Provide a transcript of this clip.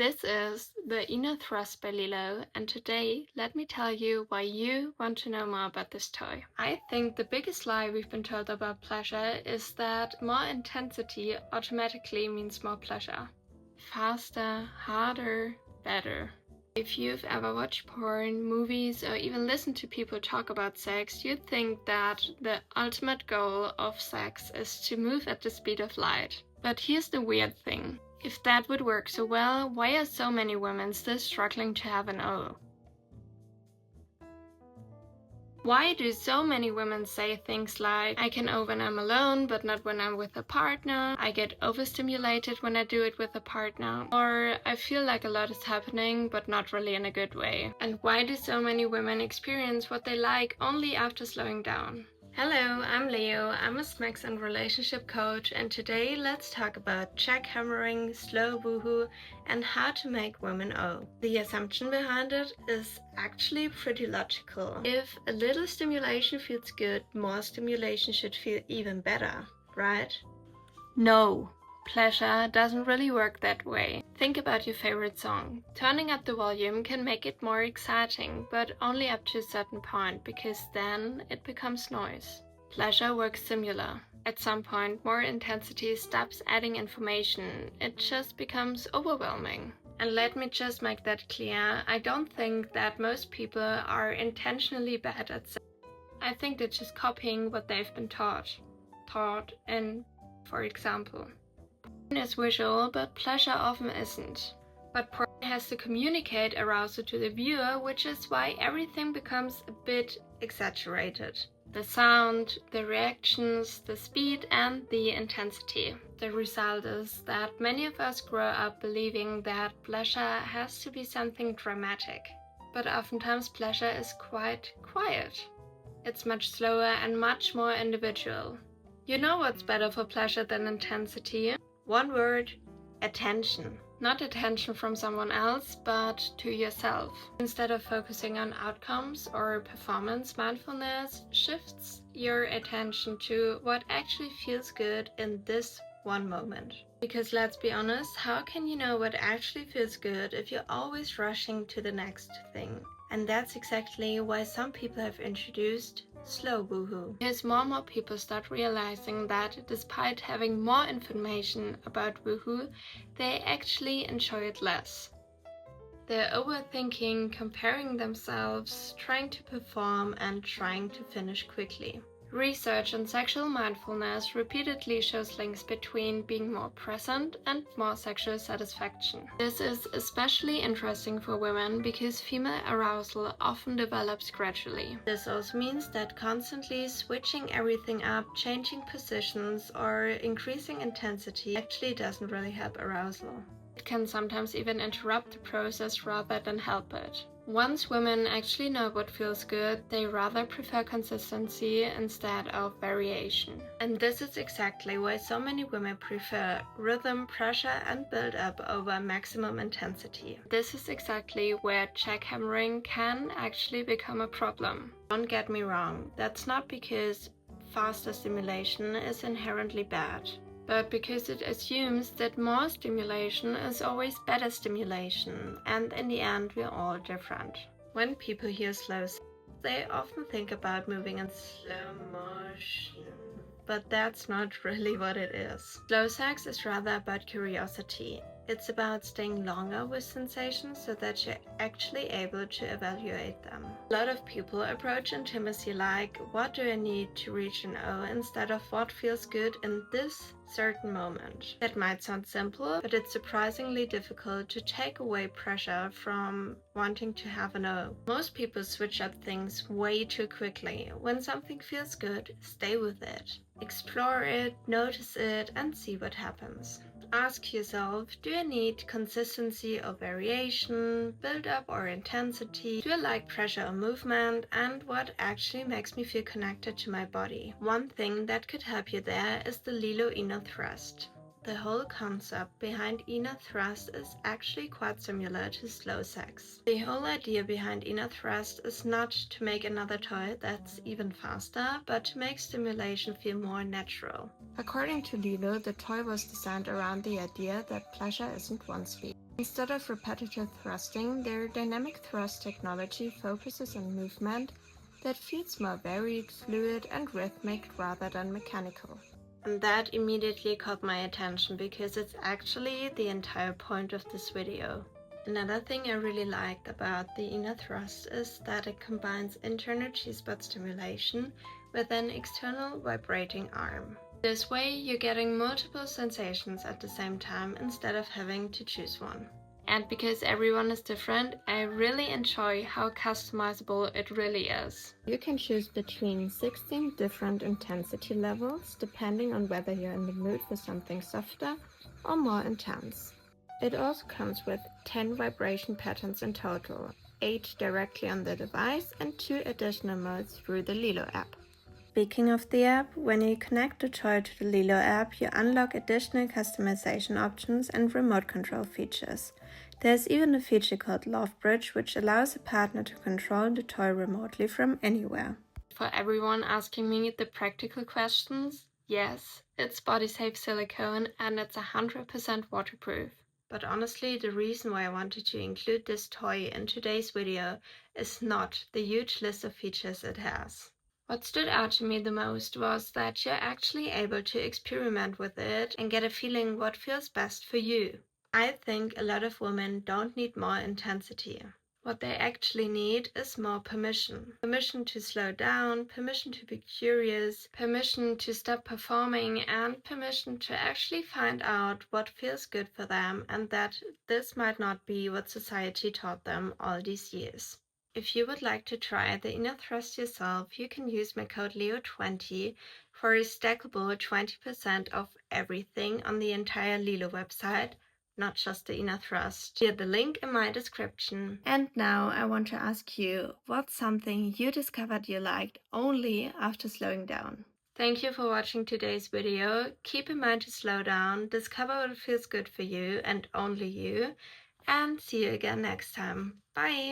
This is the Ina Thrust by LELO, and today let me tell you why you want to know more about this toy. I think the biggest lie we've been told about pleasure is that more intensity automatically means more pleasure. Faster, harder, better. If you've ever watched porn, movies, or even listened to people talk about sex, you'd think that the ultimate goal of sex is to move at the speed of light. But here's the weird thing. If that would work so well, why are so many women still struggling to have an O? Why do so many women say things like, I can O when I'm alone, but not when I'm with a partner, I get overstimulated when I do it with a partner, or I feel like a lot is happening, but not really in a good way? And why do so many women experience what they like only after slowing down? Hello, I'm Leo, I'm a sex and relationship coach, and today let's talk about jackhammering, slow woohoo, and how to make women O. The assumption behind it is actually pretty logical. If a little stimulation feels good, more stimulation should feel even better, right? No. Pleasure doesn't really work that way. Think about your favorite song. Turning up the volume can make it more exciting, but only up to a certain point, because then it becomes noise. Pleasure works similar. At some point, more intensity stops adding information. It just becomes overwhelming. And let me just make that clear, I don't think that most people are intentionally bad at sex. I think they're just copying what they've been taught. For example, is visual, but pleasure often isn't. But porn has to communicate arousal to the viewer, which is why everything becomes a bit exaggerated. The sound, the reactions, the speed, and the intensity. The result is that many of us grow up believing that pleasure has to be something dramatic. But oftentimes pleasure is quite quiet. It's much slower and much more individual. You know what's better for pleasure than intensity? One word, attention. Not attention from someone else, but to yourself. Instead of focusing on outcomes or performance, mindfulness shifts your attention to what actually feels good in this one moment. Because let's be honest, how can you know what actually feels good if you're always rushing to the next thing? And that's exactly why some people have introduced slow woohoo. Because more and more people start realizing that despite having more information about woohoo, they actually enjoy it less. They're overthinking, comparing themselves, trying to perform, and trying to finish quickly. Research on sexual mindfulness repeatedly shows links between being more present and more sexual satisfaction. This is especially interesting for women because female arousal often develops gradually. This also means that constantly switching everything up, changing positions, or increasing intensity actually doesn't really help arousal. It can sometimes even interrupt the process rather than help it. Once women actually know what feels good, they rather prefer consistency instead of variation. And this is exactly why so many women prefer rhythm, pressure, and build-up over maximum intensity. This is exactly where jackhammering can actually become a problem. Don't get me wrong, that's not because faster stimulation is inherently bad, but because it assumes that more stimulation is always better stimulation, and in the end we're all different. When people hear slow sex, they often think about moving in slow motion, but that's not really what it is. Slow sex is rather about curiosity. It's about staying longer with sensations so that you're actually able to evaluate them. A lot of people approach intimacy like, what do I need to reach an O, instead of what feels good in this certain moment. That might sound simple, but it's surprisingly difficult to take away pressure from wanting to have an O. Most people switch up things way too quickly. When something feels good, stay with it. Explore it, notice it, and see what happens. Ask yourself, do I need consistency or variation, build-up or intensity? Do I like pressure or movement? And what actually makes me feel connected to my body? One thing that could help you there is the LELO Ina Thrust. The whole concept behind Ina Thrust is actually quite similar to slow sex. The whole idea behind Ina Thrust is not to make another toy that's even faster, but to make stimulation feel more natural. According to LELO, the toy was designed around the idea that pleasure isn't one speed. Instead of repetitive thrusting, their dynamic thrust technology focuses on movement that feels more varied, fluid, and rhythmic rather than mechanical. And that immediately caught my attention because it's actually the entire point of this video. Another thing I really liked about the Ina Thrust is that it combines internal G-spot stimulation with an external vibrating arm. This way you're getting multiple sensations at the same time instead of having to choose one. And because everyone is different, I really enjoy how customizable it really is. You can choose between 16 different intensity levels depending on whether you're in the mood for something softer or more intense. It also comes with 10 vibration patterns in total, 8 directly on the device and 2 additional modes through the LELO app. Speaking of the app, when you connect the toy to the LELO app, you unlock additional customization options and remote control features. There's even a feature called Love Bridge, which allows a partner to control the toy remotely from anywhere. For everyone asking me the practical questions, yes, it's body-safe silicone and it's 100% waterproof. But honestly, the reason why I wanted to include this toy in today's video is not the huge list of features it has. What stood out to me the most was that you're actually able to experiment with it and get a feeling what feels best for you. I think a lot of women don't need more intensity. What they actually need is more permission. Permission to slow down, permission to be curious, permission to stop performing, and permission to actually find out what feels good for them and that this might not be what society taught them all these years. If you would like to try the Ina Thrust yourself, you can use my code LEO20 for a stackable 20% off everything on the entire LELO website, not just the Ina Thrust. Via the link in my description. And now I want to ask you, what's something you discovered you liked only after slowing down? Thank you for watching today's video. Keep in mind to slow down, discover what feels good for you and only you, and see you again next time. Bye!